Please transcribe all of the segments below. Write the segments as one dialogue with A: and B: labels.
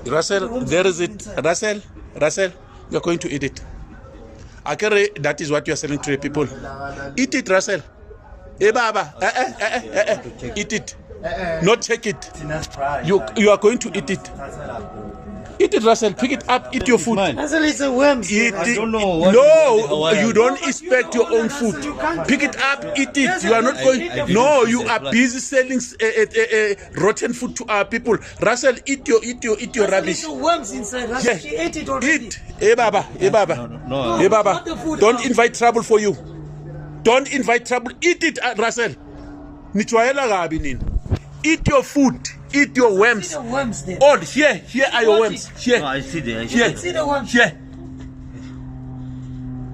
A: Russell, there is it. Russell, you're going to eat it. Akere, that is what you are selling to the people. Eat it, Russell. Baba. Eat it. Not take it. You are going to eat it. Eat it, Russell. Pick it up. Eat your food.
B: Russell is a worm.
C: I don't know what
A: No, you don't expect your own food. Pick it up. Eat it. You are not going. No, you are busy selling rotten food to our people. Russell, eat your rubbish.
B: Worms inside. Russell, she ate it already.
A: Eat. Baba.
C: No.
A: Baba. Don't invite trouble for you. Don't invite trouble. Eat it, Russell. Nichwaela gabi nini. Eat your food. Eat your worms.
B: See the worms there.
A: Oh, here are your worms. Here.
C: No, I see there.
A: Here.
B: See the worms.
A: Here.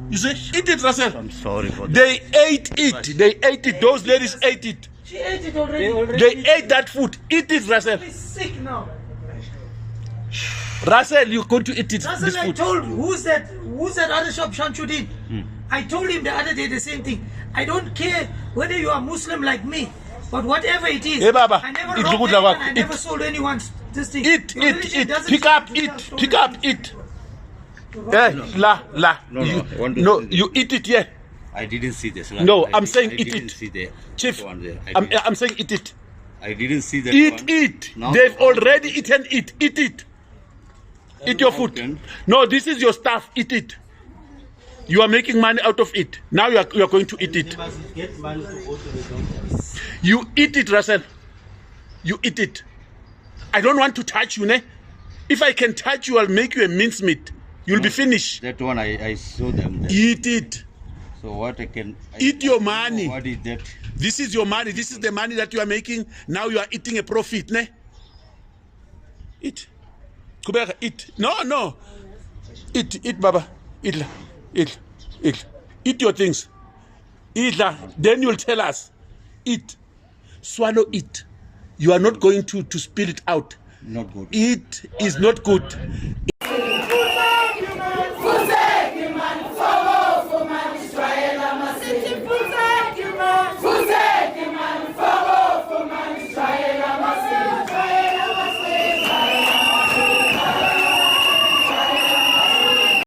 A: You see, eat it, Russell.
C: I'm sorry for that.
A: They ate it. They ate it. Those ladies ate it.
B: She ate it already.
A: They ate that food. Eat it, Russell.
B: She's sick now.
A: Russell, you're going to eat it.
B: Russell,
A: This
B: I
A: food.
B: told you, who's that other shop Shamsuddin? I told him the other day the same thing. I don't care whether you are Muslim like me, but whatever it is,
A: Hey, Baba,
B: I never
A: eat
B: robbed
A: good
B: anyone,
A: luck.
B: I never sold anyone this thing.
A: Eat.
B: Your religion doesn't
A: Pick up,
B: do
A: eat.
B: that.
A: Pick up, eat. La.
C: No,
A: You eat it, yeah.
C: I didn't see this.
A: No, I'm saying eat
C: didn't
A: it.
C: See the
A: Chief,
C: one there.
A: I'm saying eat it.
C: I didn't see that one.
A: Eat.
C: Now
A: They've
C: the one-
A: already eaten it. Eat it. Eat your food.
C: Okay.
A: No, this is your stuff. Eat it. You are making money out of it. Now you are going to eat it. You eat it, Russell. You eat it. I don't want to touch you, ne? If I can touch you, I'll make you a mincemeat. You'll be finished.
C: That one I saw them there.
A: Eat it.
C: So what I can
A: Eat your money.
C: What is that?
A: This is your money. This is the money that you are making. Now you are eating a profit, ne? Eat. Kubeka, eat. No. Eat, Baba. Eat. Eat your things. Eat. Then you'll tell us. Eat. Swallow it. You are not going to spill it out.
C: Not good.
A: It is not good.